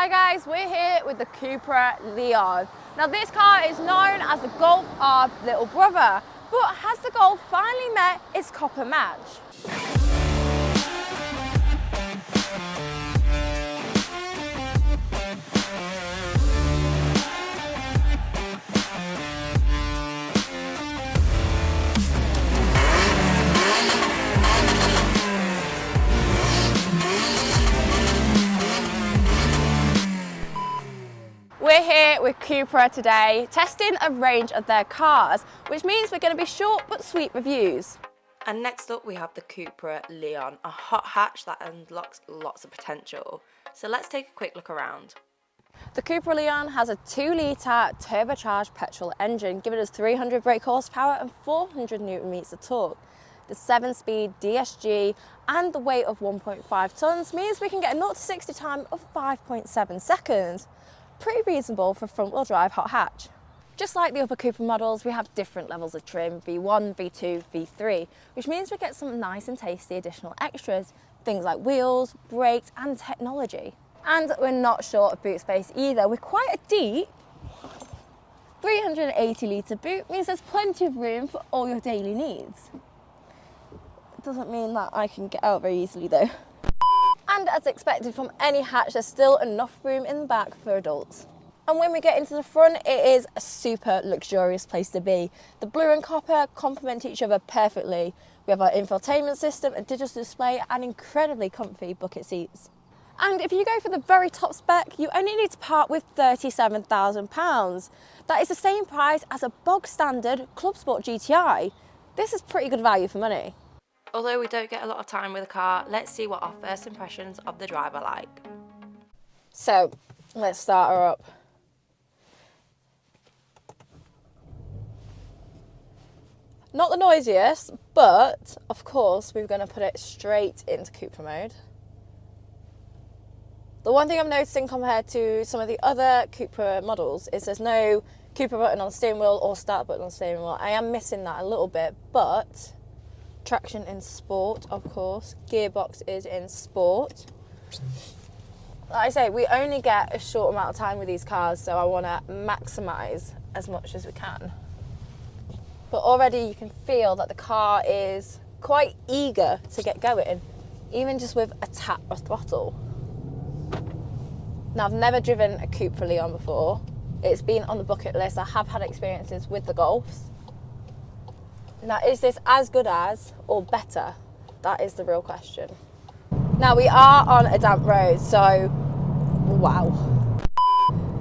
Hi guys, we're here with the Cupra Leon. Now this car is known as the Golf R little brother, but has the Golf finally met its copper match? We're here with Cupra today, testing a range of their cars, which means we're going to be short but sweet reviews. And next up we have the Cupra Leon, a hot hatch that unlocks lots of potential. So let's take a quick look around. The Cupra Leon has a 2-litre turbocharged petrol engine, giving us 300 brake horsepower and 400 newton meters of torque. The 7-speed DSG and the weight of 1.5 tonnes means we can get a 0 to 60 time of 5.7 seconds. Pretty reasonable for a front-wheel drive hot hatch. Just like the other Cupra models, we have different levels of trim, V1, V2, V3, which means we get some nice and tasty additional extras, things like wheels, brakes and technology. And we're not short of boot space either. We're quite a deep 380 litre boot, means there's plenty of room for all your daily needs. It doesn't mean that I can get out very easily though. And as expected from any hatch, there's still enough room in the back for adults. And when we get into the front, it is a super luxurious place to be. The blue and copper complement each other perfectly. We have our infotainment system, a digital display, and incredibly comfy bucket seats. And if you go for the very top spec, you only need to part with £37,000. That is the same price as a bog standard Club Sport GTI. This is pretty good value for money. Although we don't get a lot of time with the car, let's see what our first impressions of the drive are like. So, let's start her up. Not the noisiest, but of course we're going to put it straight into Cupra mode. The one thing I'm noticing compared to some of the other Cupra models is there's no Cupra button on the steering wheel or start button on the steering wheel. I am missing that a little bit, but traction in sport, of course. Gearbox is in sport. Like I say, we only get a short amount of time with these cars, so I want to maximise as much as we can. But already you can feel that the car is quite eager to get going, even just with a tap of throttle. Now, I've never driven a Cupra Leon before. It's been on the bucket list. I have had experiences with the Golfs. Now, is this as good as or better? That is the real question. Now, we are on a damp road, so wow.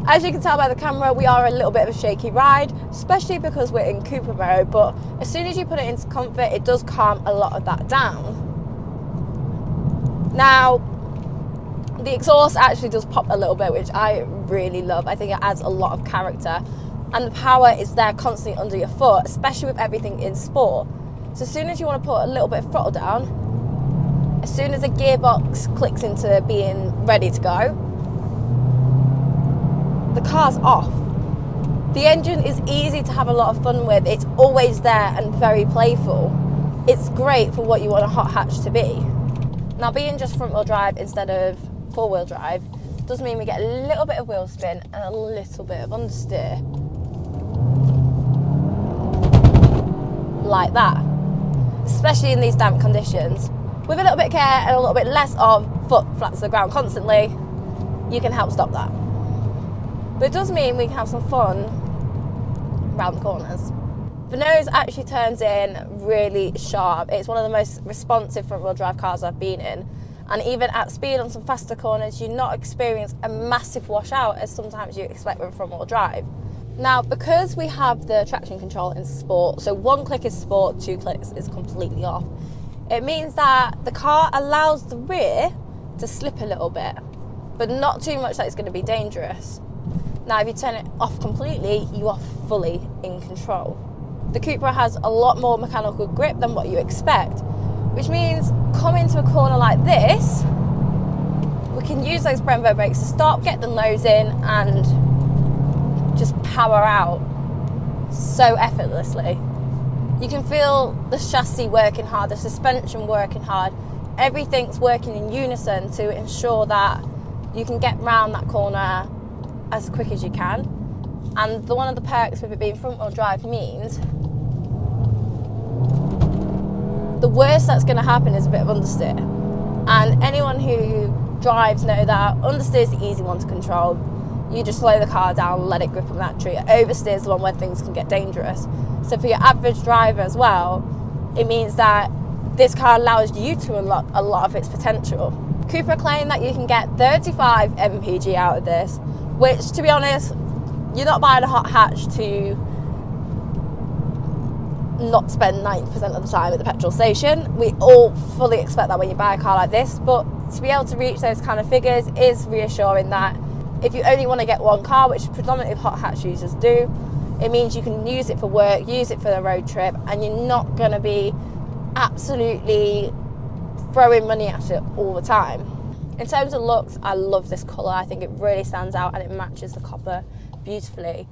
As you can tell by the camera, we are a little bit of a shaky ride, especially because we're in Cupra mode, but as soon as you put it into comfort, it does calm a lot of that down. Now, the exhaust actually does pop a little bit, which I really love. I think it adds a lot of character. And the power is there constantly under your foot, especially with everything in sport. So as soon as you want to put a little bit of throttle down, as soon as the gearbox clicks into being ready to go, the car's off. The engine is easy to have a lot of fun with. It's always there and very playful. It's great for what you want a hot hatch to be. Now, being just front wheel drive instead of four wheel drive does mean we get a little bit of wheel spin and a little bit of understeer. Like that, especially in these damp conditions. With a little bit of care and a little bit less of foot flat to the ground constantly, you can help stop that. But it does mean we can have some fun around the corners. The nose actually turns in really sharp. It's one of the most responsive front wheel drive cars I've been in. And even at speed on some faster corners, you not experience a massive washout as sometimes you expect with front wheel drive. Now, because we have the traction control in sport, so 1 click is sport, 2 clicks is completely off, it means that the car allows the rear to slip a little bit, but not too much that it's going to be dangerous. Now, if you turn it off completely, you are fully in control. The Cupra has a lot more mechanical grip than what you expect, which means coming to a corner like this, we can use those Brembo brakes to stop, get the nose in, and just power out so effortlessly. You can feel the chassis working hard, the suspension working hard, everything's working in unison to ensure that you can get round that corner as quick as you can. And one of the perks with it being front wheel drive means the worst that's going to happen is a bit of understeer. And anyone who drives know that understeer is the easy one to control. You just slow the car down, let it grip on that tree. Oversteer is the one where things can get dangerous. So for your average driver as well, it means that this car allows you to unlock a lot of its potential. Cupra claim that you can get 35 mpg out of this, which, to be honest, you're not buying a hot hatch to not spend 90% of the time at the petrol station. We all fully expect that when you buy a car like this, but to be able to reach those kind of figures is reassuring that if you only want to get one car, which predominantly hot hatch users do, it means you can use it for work, use it for the road trip, and you're not going to be absolutely throwing money at it all the time. In terms of looks, I love this colour. I think it really stands out and it matches the copper beautifully.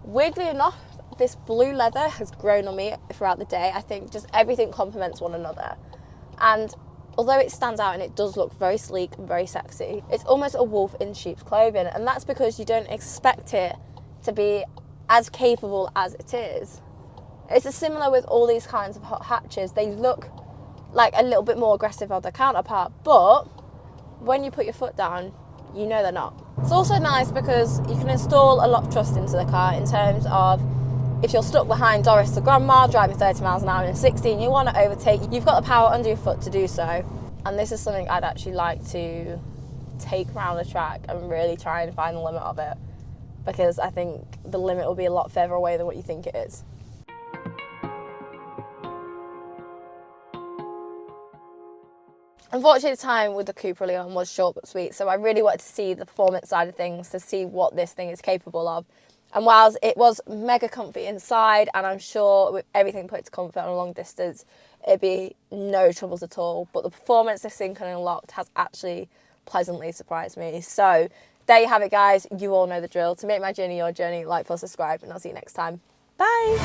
Weirdly enough, this blue leather has grown on me throughout the day. I think just everything complements one another. And although it stands out and it does look very sleek and very sexy, it's almost a wolf in sheep's clothing. And that's because you don't expect it to be as capable as it is. It's similar with all these kinds of hot hatches. They look like a little bit more aggressive on their counterpart, but when you put your foot down, you know they're not. It's also nice because you can install a lot of trust into the car in terms of if you're stuck behind Doris the grandma driving 30 miles an hour in 60 and you want to overtake, you've got the power under your foot to do so. And this is something I'd actually like to take around the track and really try and find the limit of it, because I think the limit will be a lot further away than what you think it is. Unfortunately, the time with the Cupra Leon was short but sweet, so I really wanted to see the performance side of things, to see what this thing is capable of. And whilst it was mega comfy inside, and I'm sure with everything put to comfort on a long distance, it'd be no troubles at all, but the performance this thing can unlock has actually pleasantly surprised me. So there you have it, guys. You all know the drill. To make my journey your journey, like, follow, subscribe, and I'll see you next time. Bye!